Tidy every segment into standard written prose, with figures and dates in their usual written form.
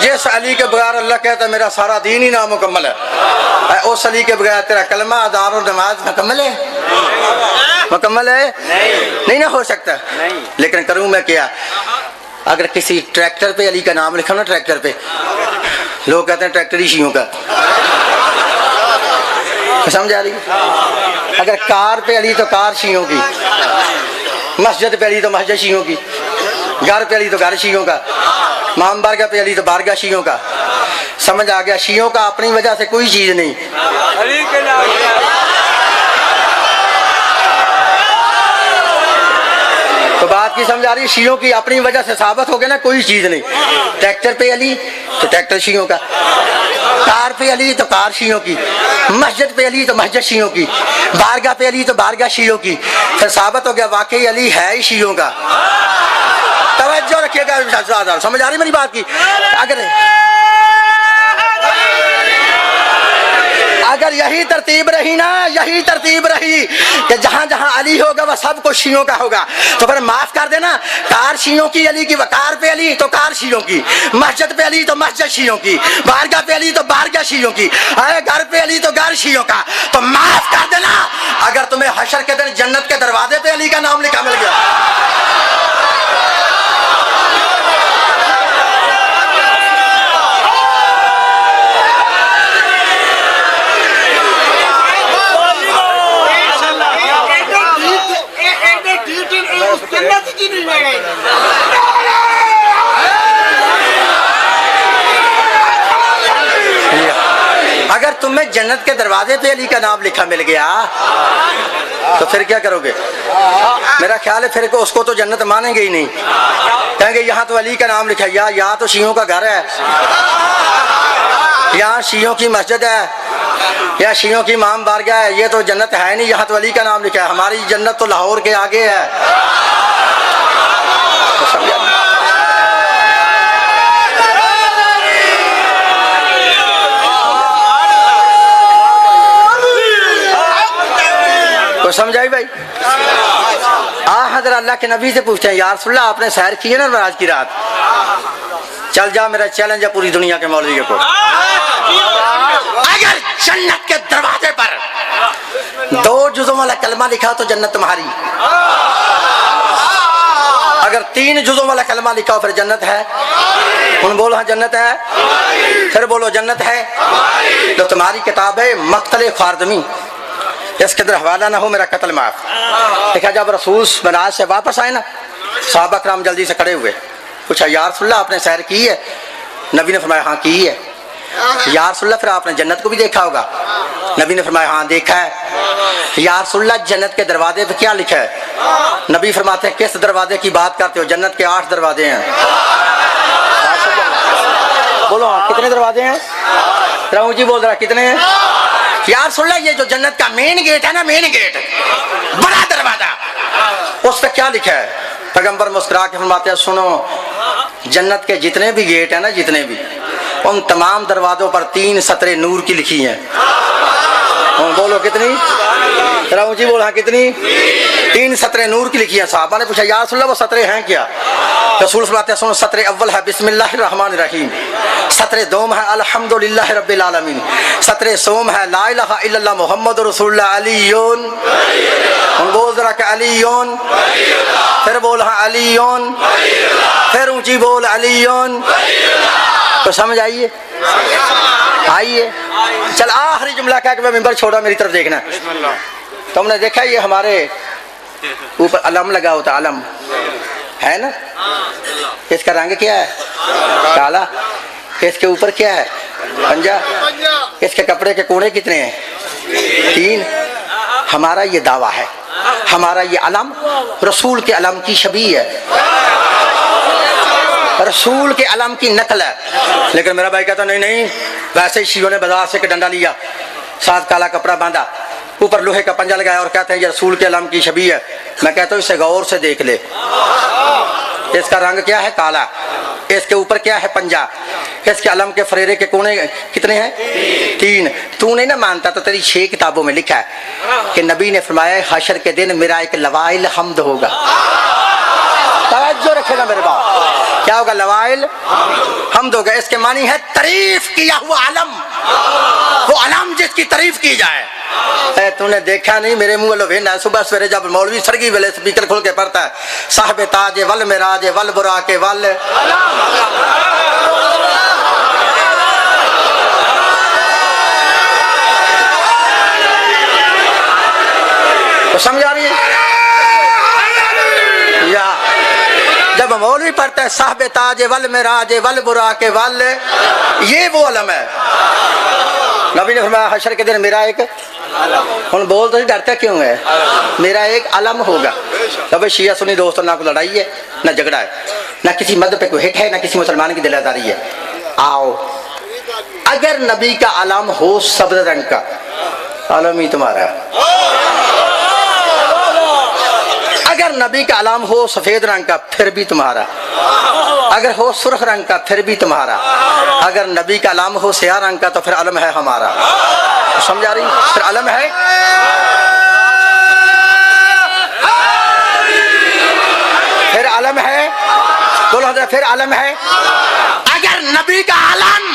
جس علی کے بغیر اللہ کہتا ہے میرا سارا دین ہی نامکمل ہے، اس علی کے بغیر تیرا کلمہ اذان و نماز مکمل ہے؟ مکمل ہے؟ نہیں نہ ہو سکتا۔ لیکن کروں میں کیا؟ اگر کسی ٹریکٹر پہ علی کا نام لکھا نا، ٹریکٹر پہ، لوگ کہتے ہیں ٹریکٹر ہی شیعوں کا، سمجھ آ رہی؟ اگر کار پہ علی تو کار شیعوں کی، مسجد پہ علی تو مسجد شیعوں کی، گھر پہ علی تو گھر شیعوں کا، امام بارگاہ پہ علی تو بارگاہ شیعوں کا۔ سمجھ آ گیا؟ شیعوں کا اپنی وجہ سے کوئی چیز نہیں۔ تو بات کی سمجھ آ رہی ہے؟ شیعوں کی اپنی وجہ سے ثابت ہو گیا نا کوئی چیز نہیں۔ ٹریکٹر پہ علی تو ٹریکٹر شیعوں کا، کار پہ علی تو کار شیعوں کی، مسجد پہ علی تو مسجد شیعوں کی، بارگاہ پہ علی تو بارگاہ شیعوں کی۔ پھر ثابت ہو گیا واقعی علی ہے ہی شیعوں کا۔ توجہ رکھیے گا، سمجھ آ رہی میری بات کی؟ اگر یہی ترتیب رہی نا، یہی ترتیب رہی کہ جہاں جہاں علی ہوگا وہ سب کو شیعوں کا ہوگا، تو پھر معاف کر دینا، کار شیعوں کی علی کی، کار پہ علی تو کار شیعوں کی، مسجد پہ علی تو مسجد شیعوں کی، بارگاہ پہ علی تو بارگاہ شیعوں کی، گھر پہ علی تو گھر شیعوں کا۔ تو معاف کر دینا اگر تمہیں حشر کے دن جنت کے دروازے پہ علی کا نام لکھا مل گیا۔ اگر تمہیں جنت کے دروازے پہ علی کا نام لکھا مل گیا تو پھر کیا کرو گے؟ میرا خیال ہے پھر اس کو تو جنت مانیں گے ہی نہیں، کہیں گے یہاں تو علی کا نام لکھا، یا تو شیعوں کا گھر ہے، یہاں شیعوں کی مسجد ہے، یا شیعوں کی امام بارگاہ ہے، یہ تو جنت ہے نہیں، یہاں تو علی کا نام لکھا ہے، ہماری جنت تو لاہور کے آگے ہے۔ تو سمجھائی بھائی؟ حضرت اللہ کے نبی سے پوچھتے ہیں یا رسول اللہ آپ نے سیر کی ہے نا آج کی رات؟ چل جا، میرا چیلنج ہے پوری دنیا کے مولوی کو، اگر جنت کے دروازے پر 2 جزوں والا کلمہ لکھا تو جنت تمہاری، اگر 3 جزوں والا کلمہ لکھا ہو پھر جنت ہے؟ ان بولو ہاں جنت ہے، پھر بولو جنت ہے۔ تو تمہاری کتاب ہے مقتل خواردمی، اس کے اندر حوالہ نہ ہو میرا قتل معاف۔ دیکھا جب رسول معراج سے واپس آئے نا، صحابہ کرام جلدی سے کھڑے ہوئے، پوچھا یا رسول اللہ آپ نے سیر کی ہے؟ نبی نے فرمایا ہاں کی ہے۔ یا رسول اللہ پھر آپ نے جنت کو بھی دیکھا ہوگا؟ نبی نے فرمایا ہاں دیکھا ہے۔ یا رسول اللہ جنت کے دروازے پہ کیا لکھا ہے؟ نبی فرماتے ہیں کس دروازے کی بات کرتے ہو؟ جنت کے 8 دروازے ہیں۔ بولو ہاں کتنے دروازے ہیں؟ اونچی بول رہا کتنے ہیں؟ یا رسول اللہ یہ جو جنت کا مین گیٹ ہے نا، مین گیٹ بڑا دروازہ، اس پہ کیا لکھا ہے؟ پیغمبر مسکرا کے فرماتے ہیں سنو، جنت کے جتنے بھی گیٹ ہیں نا، جتنے بھی، ان تمام دروازوں پر 3 سطریں نور کی لکھی ہیں۔ بولو کتنی؟ ذرا اونچی بول ہاں کتنی؟ 3 سطریں نور کی لکھی ہیں۔ صحابہ نے پوچھا یا رسول اللہ وہ سطریں ہیں کیا؟ رسول فرماتے ہیں سنو، سطر اول ہے بسم اللہ الرحمن الرحیم، سطر دوم ہے الحمدللہ رب العالمین، سطر سوم ہے لا الہ الا اللہ محمد رسول اللہ علیون، بول ذرا کہ علیون، پھر بول ہاں علیون، پھر اونچی بول علیون۔ تو سمجھ آئیے؟ آئیے چل آخری جملہ کہہ کہ میں ممبر چھوڑا، میری طرف دیکھنا۔ تم نے دیکھا یہ ہمارے اوپر علم لگا ہوتا، علم ہے نا، اس کا رنگ کیا ہے؟ کالا۔ اس کے اوپر کیا ہے؟ پنجا۔ اس کے کپڑے کے کونے کتنے ہیں؟ 3۔ ہمارا یہ دعویٰ ہے، ہمارا یہ علم رسول کے علم کی شبیہ ہے، رسول کے علم کی نقل ہے۔ لیکن میرا بھائی کہتا نہیں نہیں، ویسے ہی شیعوں نے بازار سے ڈنڈا لیا، ساتھ کالا کپڑا باندھا، اوپر لوہے کا پنجا لگایا اور کہتے ہیں یہ رسول کے علم کی شبیہ ہے۔ میں کہتا ہوں اسے غور سے دیکھ لے، اس کا رنگ کیا ہے؟ کالا، اس کے اوپر کیا ہے؟ پنجا، اس کے علم کے فریرے کے کونے کتنے ہیں؟ 3۔ تو نہیں نہ مانتا تو تیری 6 کتابوں میں لکھا ہے کہ نبی نے فرمایا حشر کے دن میرا ایک لوائل حمد ہوگا۔ توجہ رکھے گا میرے باپ، کیا ہوگا؟ لوائل حمد ہوگا. اس کے معنی ہے تعریف کیا ہوا علم، وہ علم جس کی تعریف کی جائے. اے تو نے دیکھا نہیں میرے منہ والو بھینا صبح سویرے جب مولوی سرگی ویلے سپیکر کھول کے پڑھتا ہے صاحب تاج ول معراج ول براق ول، تو سمجھ آ رہی ہے؟ یا جب مولوی پڑھتا ہے صاحب تاج ول معراج ول براق ول، یہ وہ علم ہے. نبی نے فرمایا حشر کے دن میرا ایک ہن بول تو ڈرتا کیوں ہے؟ میرا ایک علم ہوگا. اب شیعہ سنی دوستوں نہ کوئی لڑائی ہے نہ جھگڑا ہے، نہ کسی مذہب پہ کوئی ہٹ ہے، نہ کسی مسلمان کی دلداری ہے. آؤ اگر نبی کا علم ہو سبز رنگ کا، علم ہی تمہارا. اگر نبی کا علم ہو سفید رنگ کا پھر بھی تمہارا. اگر ہو سرخ رنگ کا پھر بھی تمہارا. اگر نبی کا علم ہو سیاہ رنگ کا تو پھر علم ہے ہمارا. سمجھا رہی؟ پھر علم ہے. پھر علم ہے. بولو حضرت پھر علم ہے. اگر نبی کا علم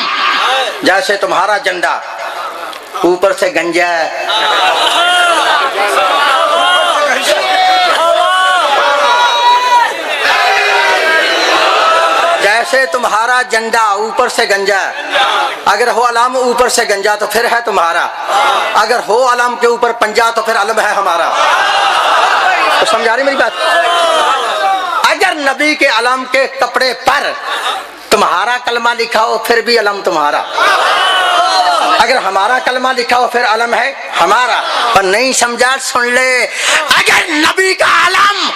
جیسے تمہارا جھنڈا اوپر سے گنجا ہے، جیسے تمہارا جھنڈا اوپر سے گنجا ہے، اگر ہو علم اوپر سے گنجا تو پھر ہے تمہارا. اگر ہو علم کے اوپر پنجا تو پھر علم ہے ہمارا. تو سمجھا رہی میری بات؟ اگر نبی کے علم کے کپڑے پر تمہارا کلمہ لکھا ہو پھر بھی علم تمہارا. اگر ہمارا کلمہ لکھا ہو پھر علم ہے ہمارا. پر نہیں سمجھا؟ سن لے، اگر نبی کا علم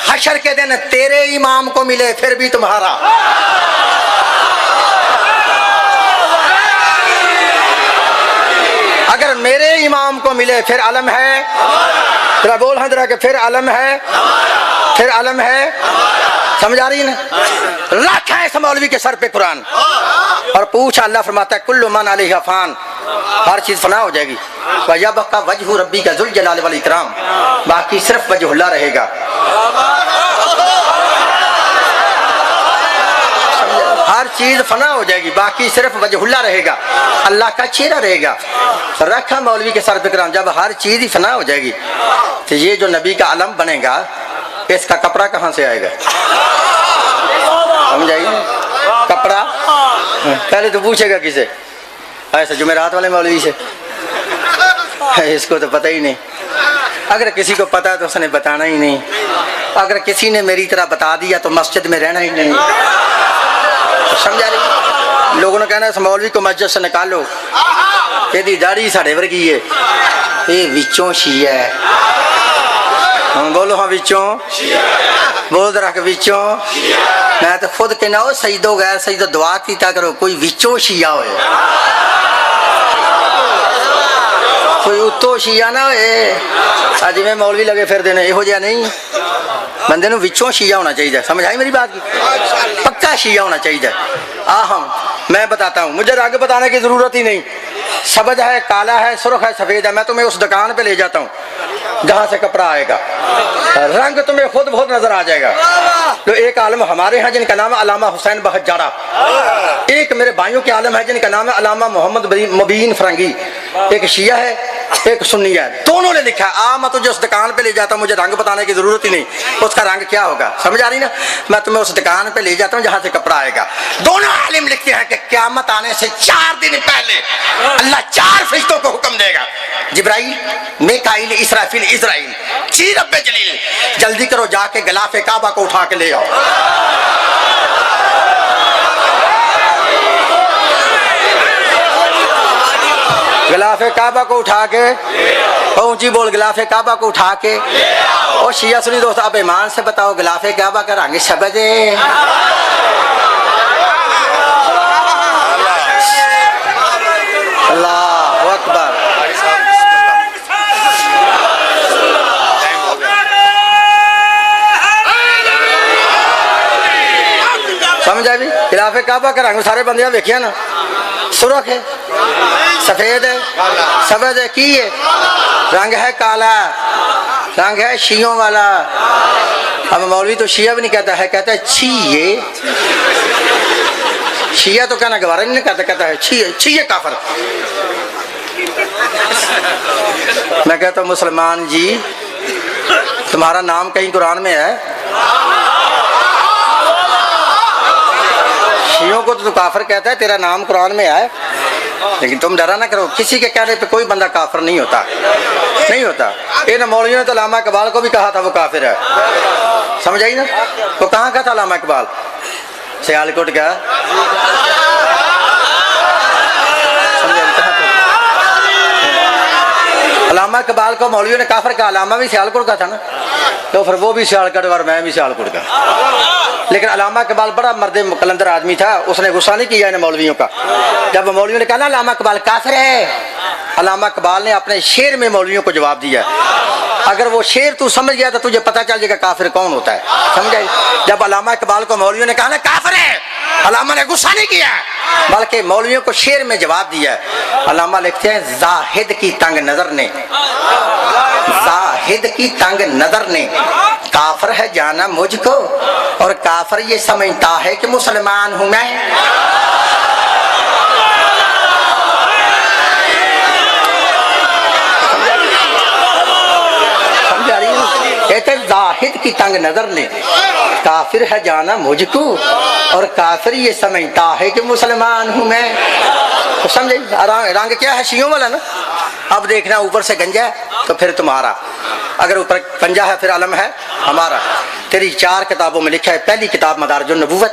حشر کے دن تیرے امام کو ملے پھر بھی تمہارا. اگر میرے امام کو ملے پھر علم ہے. ذرا بول حضرت کہ پھر علم ہے. پھر علم ہے. سمجھ آ رہی ہے نا؟ رکھا ہے اس مولوی کے سر پہ قرآن اور پوچھا. اللہ فرماتا ہے کل من علیہ فان، ہر چیز فنا ہو جائے گی. وَيَبْقَى وَجْهُ رَبِّكَ ذُو الْجَلَالِ وَالْإِكْرَامِ، باقی صرف وجہ اللہ رہے گا. ہر چیز فنا ہو جائے گی باقی صرف وجہ اللہ رہے گا، اللہ کا چہرہ رہے گا. رکھا مولوی کے سر پہ قرآن. جب ہر چیز ہی فنا ہو جائے گی تو یہ جو نبی کا علم بنے گا اس کا کپڑا کہاں سے آئے گا؟ سمجھائیے کپڑا. پہلے تو پوچھے گا کسے؟ ایسے جمعرات والے مولوی سے. اس کو تو پتہ ہی نہیں. اگر کسی کو پتا ہے تو اس نے بتانا ہی نہیں. اگر کسی نے میری طرح بتا دیا تو مسجد میں رہنا ہی نہیں. سمجھا رہی؟ لوگوں نے کہنا اس مولوی کو مسجد سے نکالو، یہ داڑھی ساڑے ورگی ہے، یہ وچوں شیعہ ہے. بولو ہاں وچوں. بول ذرا کہ وچوں. میں تو خود کہنا ہو سجدو غیر سجدو دعا کیتا کرو کوئی وچوں شیعہ ہوئے، کوئی اتو شیعہ نہ ہوئے. اج میں مولوی لگے پھر دینے یہو جہا نہیں. بندے نو وچوں شیعہ ہونا چاہیے. سمجھ آئی میری بات کی؟ پکا شیعہ ہونا چاہیے. ہم میں بتاتا ہوں، مجھے رنگ بتانے کی ضرورت ہی نہیں. سبز ہے، کالا ہے، سرخ ہے، سفید ہے. میں تمہیں اس دکان پہ لے جاتا ہوں جہاں سے کپڑا آئے گا، رنگ تمہیں خود بہت نظر آ جائے گا. تو ایک عالم ہمارے ہیں جن کا نام ہے علامہ حسین بہجارہ. ایک میرے بھائیوں کے عالم ہے جن کا نام ہے علامہ محمد مبین فرنگی. ایک شیعہ ہے ایک سنی ہے. دونوں نے لکھا ہے. میں تجھے اس دکان پہ لے جاتا ہوں، مجھے رنگ بتانے کی ضرورت ہی نہیں. اس کا رنگ کیا ہوگا؟ سمجھ آ رہی نا؟ میں تمہیں اس دکان پہ لے جاتا ہوں جہاں سے کپڑا آئے گا. دونوں عالم لکھتے ہیں کہ قیامت آنے سے 4 دن پہلے اللہ 4 فرشتوں کو حکم دے گا. جبرائیل، میکائیل، اسرافیل، اسرائیل، چی رب جلیل، جلدی کرو جا کے غلاف کعبہ کو اٹھا کے لے آؤ. غلاف کعبہ کو اٹھا کے، اونچی بول، غلاف کعبہ کو اٹھا کے. اور شیعہ سنی دوست اب ایمان سے بتاؤ غلاف کعبہ کا رنگ سبز ہے؟ اللہ اکبر. سمجھا بھی؟ غلاف کعبہ کا رنگ سارے بندیاں دیکھیا نا، سرخ ہے، سفید ہے، سبز ہے، کی ہے؟ رنگ ہے کالا، رنگ ہے شیعوں والا. اب مولوی تو شیعہ بھی نہیں کہتا ہے، کہتا ہے چھیے. شیعہ تو کہنا گوارا نہیں کہتا، کہتا ہے چھیے چھیے کافر. میں کہتا ہوں مسلمان جی تمہارا نام کہیں قرآن میں ہے؟ شیعوں کو تو کافر کہتا ہے، تیرا نام قرآن میں ہے. لیکن تم ڈرا نہ کرو، کسی کے کہنے پہ کوئی بندہ کافر نہیں ہوتا، نہیں ہوتا. ان مولویوں نے تو علامہ اقبال کو بھی کہا تھا وہ کافر ہے، سمجھ آئی نا؟ وہ کہاں کا تھا علامہ اقبال؟ سیالکوٹ کا. علامہ اقبال کو مولویوں نے کافر کہا، علامہ بھی سیالکوٹ کا تھا نا، تو پھر وہ بھی سیالکوٹ اور میں بھی سیالکوٹ کا. لیکن علامہ اقبال بڑا مرد قلندر آدمی تھا، اس نے غصہ نہیں کیا ان مولویوں کا. جب مولویوں نے کہا نا علامہ اقبال کافر ہے، علامہ اقبال نے اپنے شعر میں مولویوں کو جواب دیا. اگر وہ شعر تو سمجھ گیا تو تجھے پتہ چل جائے گا کافر کون ہوتا ہے، سمجھ آئی؟ جب علامہ اقبال کو مولویوں نے کہا نا کافر ہے، علامہ نے غصہ نہیں کیا بلکہ مولویوں کو شعر میں جواب دیا. علامہ لکھتے ہیں زاہد کی تنگ نظر نے، زاہد کی تنگ نظر نے کافر ہے جانا مجھ کو، اور کافر یہ سمجھتا ہے کہ مسلمان ہوں میں. کہتے زاہد کی تنگ نظر نے کافر ہے جانا مجھ کو، اور کافر یہ سمجھتا ہے کہ مسلمان ہوں میں. تو سمجھے رنگ کیا ہے؟ شیعوں والا نا. اب دیکھنا اوپر سے گنجا ہے تو پھر تمہارا، اگر اوپر گنجا ہے پھر علم ہے ہمارا. تیری 4 کتابوں میں لکھا ہے. پہلی کتاب مدارج النبوت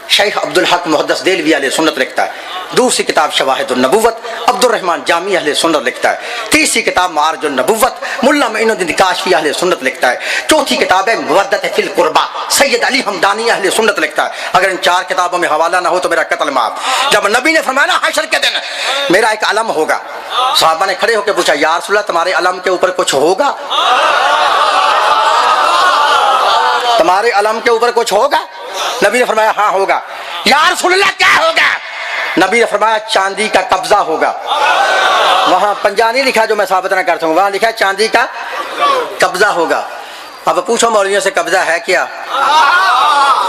شیخ عبدالحق محدث دہلوی اہل سنت لکھتا ہے. دوسری کتاب شواہد النبوت عبد الرحمن جامی اہل سنت لکھتا ہے. تیسری کتاب معارج النبوت ملا معین الدین کاشفی اہل سنت لکھتا ہے. چوتھی کتاب ہے مودت فی القربہ سید علی حمدانی اہل سنت لکھتا ہے. اگر ان 4 کتابوں میں حوالہ نہ ہو تو میرا قتل معاف. جب نبی نے فرمایا حشر کے دن میرا ایک علم ہوگا، صحابہ نے کھڑے ہو کے پوچھا یا رسول اللہ تمہارے علم کے اوپر کچھ ہوگا؟ تمہارے علم کے اوپر کچھ ہوگا؟ نبی نے فرمایا ہاں ہوگا. یا رسول اللہ کیا ہوگا؟ نبی نے فرمایا چاندی کا قبضہ ہوگا. وہاں پنجہ نہیں لکھا جو میں ثابت نہ کرتا ہوں، وہاں لکھا چاندی کا قبضہ ہوگا. اب پوچھو مولویوں سے قبضہ ہے کیا؟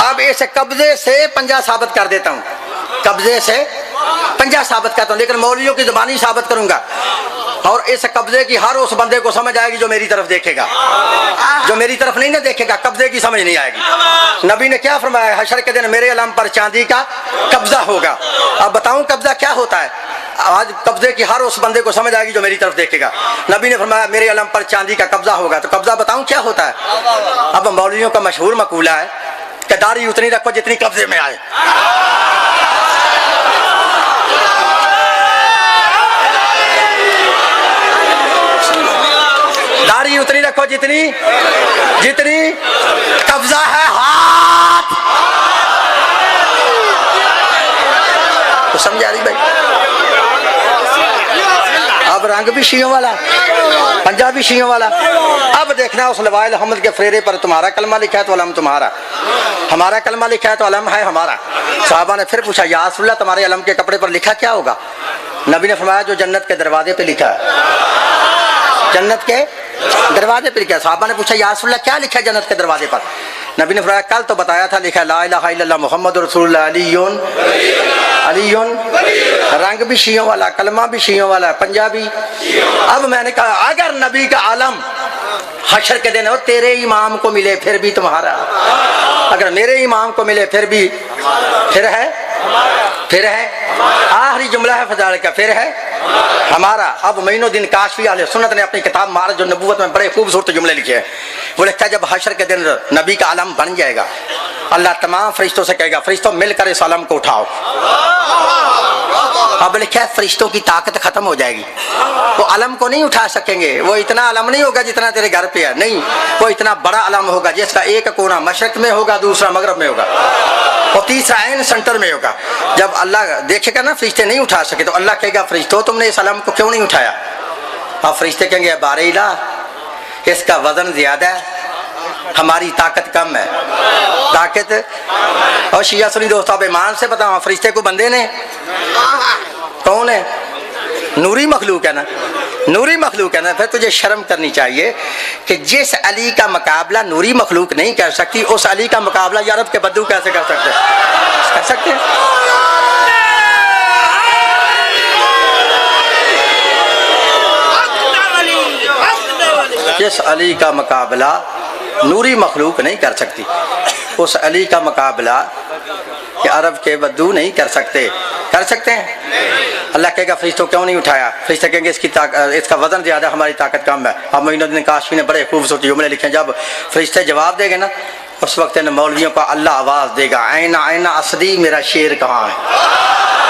اب اس قبضے سے پنجہ ثابت کر دیتا ہوں، قبضے سے پنجہ ثابت کرتا ہوں، لیکن مولویوں کی زبانی ثابت کروں گا. اور اس قبضے کی ہر اس بندے کو سمجھ آئے گی جو میری طرف دیکھے گا. جو میری طرف نہیں نہ دیکھے گا قبضے کی سمجھ نہیں آئے گی. نبی نے کیا فرمایا؟ حشر کے دن میرے علم پر چاندی کا قبضہ ہوگا. اب بتاؤں قبضہ کیا ہوتا ہے؟ آج قبضے کی ہر اس بندے کو سمجھ آئے گی جو میری طرف دیکھے گا. نبی نے فرمایا میرے علم پر چاندی کا قبضہ ہوگا. تو قبضہ بتاؤں کیا ہوتا ہے؟ اب مولویوں کا مشہور مقولہ ہے کہ داڑھی اتنی رکھو جتنی قبضے میں آئے. داڑھی اتنی رکھو جتنی قبضہ ہے ہاتھ. تو سمجھا رہی بھائی؟ اب رنگ بھی شیعوں والا، پنجابی شیعوں والا. اب دیکھنا اس لواء الحمد کے فریرے پر تمہارا کلمہ لکھا ہے تو علم تمہارا، ہمارا کلمہ لکھا ہے تو علم ہے ہمارا. صحابہ نے پھر پوچھا یا رسول اللہ تمہارے علم کے کپڑے پر لکھا کیا ہوگا؟ نبی نے فرمایا جو جنت کے دروازے پہ لکھا ہے. جنت کے دروازے پہ لکھا ہے. صحابہ نے پوچھا یا رسول اللہ کیا لکھا ہے جنت کے دروازے پر؟ نبی نے فرمایا کل تو بتایا تھا لکھا لا الہ الا اللہ محمد رسول اللہ علی. رنگ بھی شیعوں والا، کلمہ بھی شیعوں والا، پنجابی. اب میں نے کہا اگر نبی کا عالم حشر کے دن ہو تیرے امام کو ملے پھر بھی تمہارا، اگر میرے امام کو ملے پھر بھی، پھر ہے آخری جملہ ہے فضائل کا، پھر ہے ہمارا. اب معین الدین کاشفی اہل سنت نے اپنی کتاب معارج النبوت میں بڑے خوبصورت جملے لکھے ہیں. وہ لکھتا ہے جب حشر کے دن نبی کا علم بن جائے گا اللہ تمام فرشتوں سے کہے گا فرشتوں مل کر اس علم کو اٹھاؤ. اب لکھا ہے فرشتوں کی طاقت ختم ہو جائے گی، وہ علم کو نہیں اٹھا سکیں گے. وہ اتنا علم نہیں ہوگا جتنا تیرے گھر پہ ہے، نہیں، وہ اتنا بڑا علم ہوگا جس کا ایک کونا مشرق میں ہوگا، دوسرا مغرب میں ہوگا، اور تیسرا عین سینٹر میں ہوگا. جب اللہ دیکھے گا نا فرشتے نہیں اٹھا سکے تو اللہ کہے گا فرشتوں تم نے اس علم کو کیوں نہیں اٹھایا؟ اب فرشتے کہیں گے بار الہ اس کا وزن زیادہ ہے، ہماری طاقت کم ہے. طاقت اور شیعہ سنی دوستوں اب ایمان سے بتاؤ فرشتے کو بندے نے کون ہے؟ نوری مخلوق ہے نا. نوری مخلوق ہے نا، پھر تجھے شرم کرنی چاہیے کہ جس علی کا مقابلہ نوری مخلوق نہیں کر سکتی، اس علی کا مقابلہ یورپ کے بدو کیسے کر سکتے ہیں؟ کر سکتے ہیں؟ جس علی کا مقابلہ نوری مخلوق نہیں کر سکتی، اس علی کا مقابلہ کہ عرب کے بدو نہیں کر سکتے، کر سکتے ہیں؟ اللہ کہے گا فرشتوں کیوں نہیں اٹھایا؟ فرشتے کہیں گے اس کا وزن زیادہ، ہماری طاقت کم ہے۔ اب معین الدین کاشفی نے بڑے خوبصورت جملے لکھے ہیں، جب فرشتے جواب دے گے نا اس وقت ان مولویوں کا اللہ آواز دے گا، اینا اینا اسدی، میرا شیر کہاں ہے؟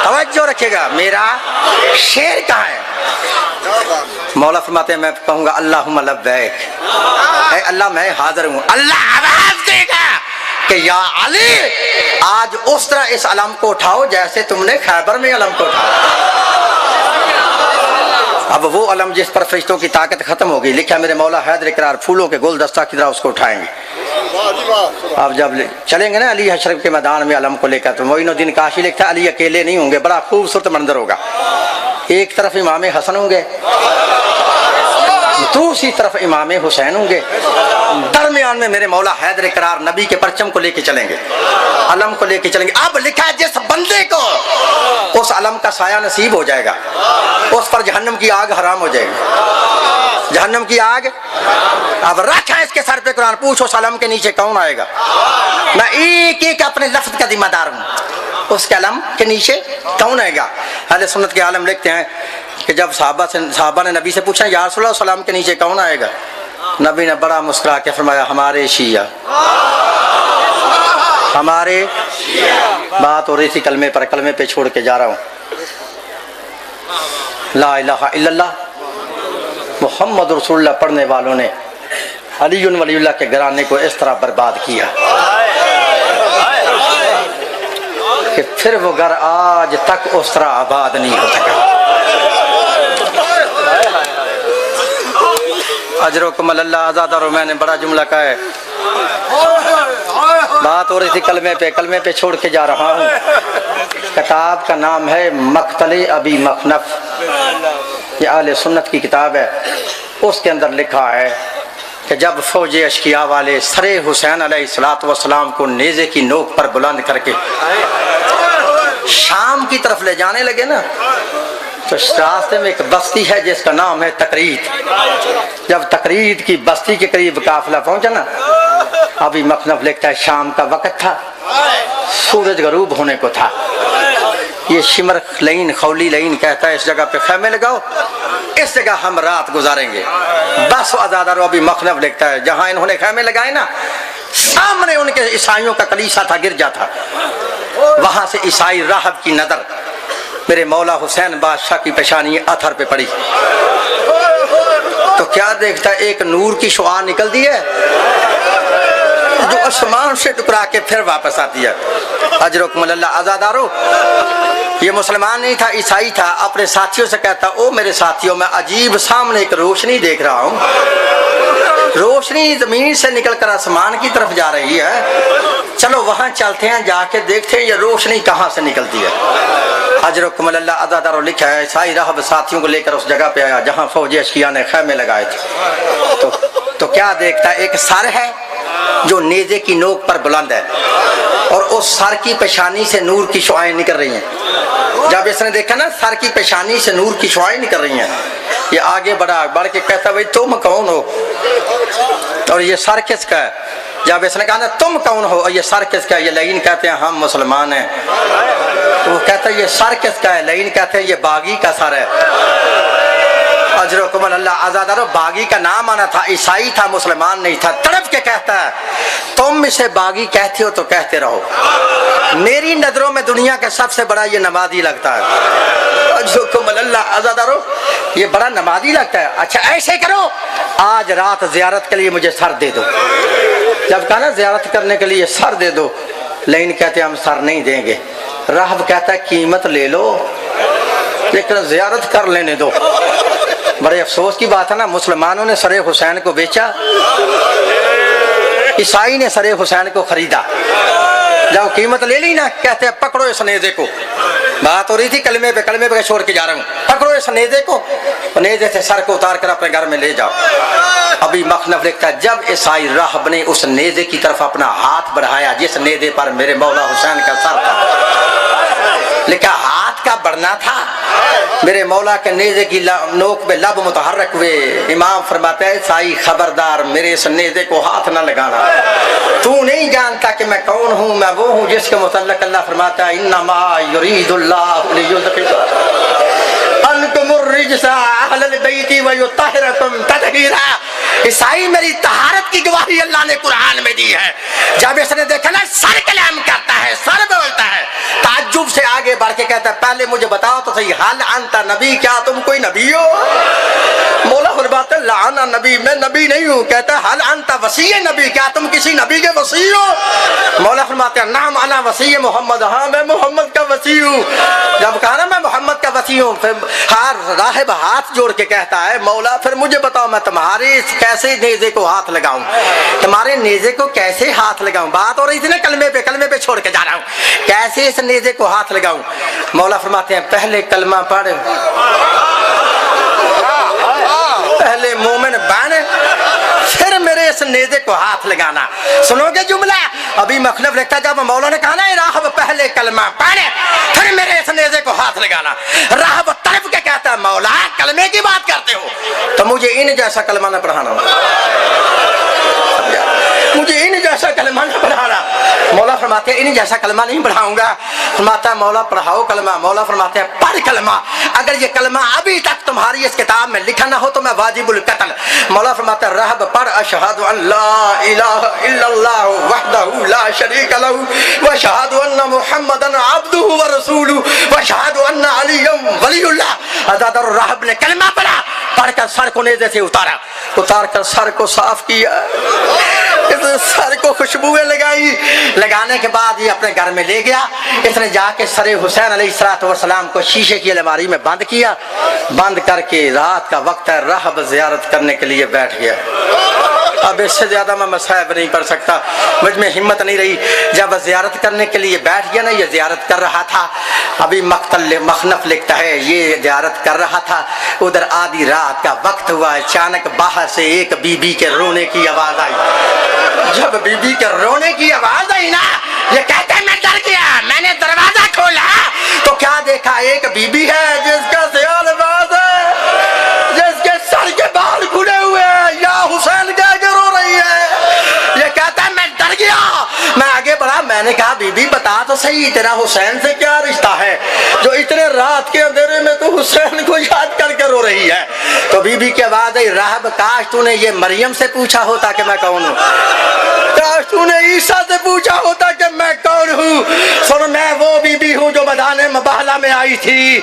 توجہ رکھے گا، میرا شیر کہاں ہے؟ مولا فرماتے ہیں میں کہوں گا اللہم لبیک، اے اللہ میں حاضر ہوں۔ اللہ آواز دے گا کہ یا علی آج اس طرح اس علم کو اٹھاؤ جیسے تم نے خیبر میں علم کو اٹھایا۔ اب وہ علم جس پر فرشتوں کی طاقت ختم ہو گئی، لکھا میرے مولا حیدر اقرار پھولوں کے گلدستہ کی طرح اس کو اٹھائیں گے۔ اب جب چلیں گے نا علی حشر کے میدان میں علم کو لے کر، تو معین الدین کاشفی لکھتا ہے علی اکیلے نہیں ہوں گے، بڑا خوبصورت منظر ہوگا۔ ایک طرف امام حسن ہوں گے، دوسری طرف امام حسین ہوں گے، درمیان میں میرے مولا حیدر اقرار نبی کے پرچم کو لے کے چلیں گے، علم کو لے کے چلیں گے۔ اب لکھا ہے جس بندے کو اس علم کا سایہ نصیب ہو جائے گا اس پر جہنم کی آگ حرام ہو جائے گی، جہنم کی آگ۔ اب رکھا ہے اس کے سر پہ قرآن، پوچھو اس علم کے نیچے کون آئے گا؟ میں ایک ایک اپنے لفظ کا ذمہ دار ہوں، اس کے علم کے نیچے کون آئے گا؟ اہل سنت کے عالم لکھتے ہیں کہ جب صحابہ نے نبی سے پوچھا یا رسول اللہ السلام کے نیچے کون آئے گا؟ نبی نے بڑا مسکرا کے فرمایا ہمارے شیعہ، ہمارے۔ بات ہو رہی تھی کلمے پر، کلمے پہ چھوڑ کے جا رہا ہوں، لا الہ الا اللہ محمد رسول اللہ پڑھنے والوں نے علی ولی اللہ کے گھرانے کو اس طرح برباد کیا کہ پھر وہ گھر آج تک اس طرح آباد نہیں ہو سکا۔ اجرکم اللہ آزاد، اور میں نے بڑا جملہ کہا ہے، بات ہو رہی تھی کلمے پہ چھوڑ کے جا رہا ہوں۔ کتاب کا نام ہے مقتل ابی مخنف، یہ اہل سنت کی کتاب ہے۔ اس کے اندر لکھا ہے کہ جب فوج اشقیاء والے سر حسین علیہ السلام کو نیزے کی نوک پر بلند کر کے شام کی طرف لے جانے لگے نا، تو راستے میں ایک بستی ہے جس کا نام ہے تقرید۔ جب تقرید کی بستی کے قریب قافلہ پہنچا نا، ابھی مخنف لکھتا ہے شام کا وقت تھا، سورج غروب ہونے کو تھا۔ یہ شمر لین خولی لین کہتا ہے اس جگہ پہ خیمے لگاؤ، اس جگہ ہم رات گزاریں گے۔ بس آزادہ رو ابھی مخنف لکھتا ہے جہاں انہوں نے خیمے لگائے نا، سامنے ان کے عیسائیوں کا کلیسا تھا گرجا تھا، وہاں سے عیسائی راہب کی نظر میرے مولا حسین بادشاہ کی پیشانی اتھر پہ پڑی، تو کیا دیکھتا ہے ایک نور کی شعاع نکل دی ہے جو آسمان سے ٹکرا کے پھر واپس آتی ہے۔ اجرکم اللہ آزادارو، یہ مسلمان نہیں تھا، عیسائی تھا، اپنے ساتھیوں سے کہتا او میرے ساتھیوں میں عجیب سامنے ایک روشنی دیکھ رہا ہوں، روشنی زمین سے نکل کر آسمان کی طرف جا رہی ہے، چلو وہاں چلتے ہیں، جا کے دیکھتے ہیں یہ روشنی کہاں سے نکلتی ہے۔ اجرکم اللہ عزادارو لکھا ہے عیسائی راہب ساتھیوں کو لے کر اس جگہ پہ آیا جہاں فوجی اشقیاء نے خیمے لگائے تھے، تو کیا دیکھتا ہے ایک سر ہے جو نیزے کی نوک پر بلند ہے، اور اس سر کی پیشانی سے نور کی شعائیں نکل رہی ہیں۔ جب اس نے دیکھا نا سر کی پیشانی سے نور کی شعائیں نکل رہی ہیں، یہ آگے بڑھ کے کہتا بھائی تم کون ہو اور یہ سر کس کا ہے؟ جب اس نے کہا نا تم کون ہو اور یہ سر کس کا ہے؟ یہ لعین کہتے ہیں ہم مسلمان ہیں۔ وہ کہتا ہے یہ سر کس کا ہے؟ لعین کہتے ہیں یہ باغی کا سر ہے۔ اجرکم اللہ آزادارو، باغی کا نام آنا تھا، عیسائی تھا، مسلمان نہیں تھا۔ تڑپ کے کہتا ہے تم اسے باغی کہتے ہو تو کہتے رہو، میری نظروں میں دنیا کا سب سے بڑا یہ نمازی لگتا ہے۔ اجرکم اللہ آزادارو، یہ بڑا نمازی لگتا ہے، اچھا ایسے کرو آج رات زیارت کے لیے مجھے سر دے دو۔ جب کہا نا زیارت کرنے کے لیے سر دے دو، لیکن کہتے ہیں ہم سر نہیں دیں گے۔ راہب کہتا ہے قیمت لے لو لیکن زیارت کر لینے دو۔ بڑے افسوس کی بات ہے نا، مسلمانوں نے سر حسین کو بیچا، عیسائی نے سر حسین کو خریدا۔ جب قیمت لے لی نا کہتے ہیں پکڑو اس نیزے کو. بات ہو رہی تھی کلمے پہ چھوڑ کے جا رہا ہوں. پکڑو اس نیزے کو, نیزے سے سر کو اتار کر اپنے گھر میں لے جاؤ. ابھی مخنف لکھتا ہے جب عیسائی راہب نے اس نیزے کی طرف اپنا ہاتھ بڑھایا جس نیزے پر میرے مولا حسین کا سر تھا, لکھا ہاتھ کا بڑھنا تھا, میرے مولا کے نیزے کی نوک پہ لب متحرک ہوئے. امام فرماتا ہے عیسائی خبردار میرے اس نیزے کو ہاتھ نہ لگانا, تو نہیں جانتا کہ میں کون ہوں. میں وہ ہوں جس کے متعلق اللہ فرماتا ہے انما یرید اللہ لیذھب عنکم الرجس اہل البیت ویطہرکم تطہیرا. عیسائی میری طہارت کی گواہی اللہ نے قرآن میں دی ہے. جب اس نے دیکھا نا سر کلام کرتا ہے, سر بولتا ہے, تعجب سے آگے بڑھ کے کہتا ہے پہلے مجھے بتاؤ تو صحیح, حل انت نبی, کیا تم کوئی نبی ہو؟ مولا فرماتا ہے لانا نبی, میں نبی نہیں ہوں. کہتا ہے حل انت وصی نبی, کیا تم کسی نبی کے وصی ہو؟ مولا فرماتے ہیں نام انا وصی محمد, ہاں میں محمد کا وصی ہوں. جب کہا نا میں محمد کا وصی ہوں, پھر ہر راہب ہاتھ جوڑ کے کہتا ہے مولا پھر مجھے بتاؤ میں تمہارے کیسے نیزے کو ہاتھ لگاؤں, تمہارے نیزے کو کیسے ہاتھ لگاؤں. بات ہو رہی تھی نا کلمے پہ چھوڑ کے جا رہا ہوں, کیسے اس نیزے کو ہاتھ لگاؤں. مولا فرماتے ہیں پہلے کلمہ پڑھ, پہلے مومن بن, پھر میرے اس نیزے کو ہاتھ لگانا. سنو گے جملہ, ابھی مخلف لکھتا جب مولا نے کہا نا راہب پہلے کلمہ پڑھ پھر میرے اس نیزے کو ہاتھ لگانا, راہب طرف کے کہتا ہے مولا کلمے کی بات کرتے ہو تو مجھے ان جیسا کلمہ نہ پڑھانا, مجھے ان جیسا کلمہ نہ پڑھانا. مولا فرماتے ہیں ان جیسا کلمہ نہیں پڑھاؤں گا. فرماتا ہے مولا پڑھاؤ کلمہ. مولا فرماتے ہیں پڑھ کلمہ, اگر یہ کلمہ ابھی تک تمہاری اس کتاب میں لکھا نہ ہو تو میں واجب القتل. مولا فرماتا ہے راہب پڑھ اشہد ان لا الہ الا اللہ وحدہ لا شریک لہ واشہد ان محمدن عبدہ ورسولہ واشہد ان علی ولی اللہ. حضرت راہب نے کلمہ پڑھا, پڑھ کر سر کو نیزے سے اتارا, اتار کر سر کو صاف کیا, سر کو خوشبوئیں لگائی. لگانے کے بعد یہ اپنے گھر میں لے گیا. اس نے جا کے سر حسین علیہ السلام کو شیشے کی الماری میں بند کیا. بند کر کے رات کا وقت ہے, راہب زیارت کرنے کے لیے بیٹھ گیا. اب اس سے زیادہ میں مصائب نہیں پڑھ سکتا, مجھ میں ہمت نہیں رہی. جب زیارت کرنے کے لیے بیٹھ گیا نا, یہ زیارت کر رہا تھا. ابھی مخنف لکھتا ہے یہ زیارت کر رہا تھا, ادھر آدھی رات کا وقت ہوا. اچانک باہر سے ایک بی بی کے رونے کی آواز آئی. جب بی بی کے رونے کی آواز آئی نا, یہ کہتے ہیں میں ڈر گیا. میں نے دروازہ کھولا تو کیا دیکھا, ایک بی بی ہے جس کا سیال باز ہے, جس کے سر کے بال کھلے ہوئے ہیں. یا حسین کہہ کے رو رہی ہے. یہ کہتا ہے میں ڈر گیا, میں آگے بڑھا. میں نے کہا بی بی بتا تو صحیح تیرا حسین سے کیا رشتہ ہے جو اتنے رات کے اندھیرے میں تو حسین کو یاد کر کے رو رہی ہے. تو بی بی کی آواز آئی راہب کاش تو نے یہ مریم سے پوچھا ہوتا کہ میں کون ہوں, کاش تو نے عیسیٰ سے پوچھا ہوتا کہ میں کون ہوں. سن میں وہ بی بی ہوں جو میدان مباہلہ میں آئی تھی,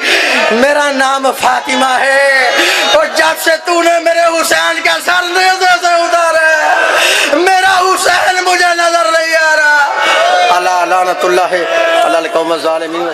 میرا نام فاطمہ ہے, اور جب سے تو نے میرے حسین کا سر نیزے سے اتارا میرا حسین مجھے نظر نہیں آ رہا. اللہ لعنت اللہ علی القوم الظالمین.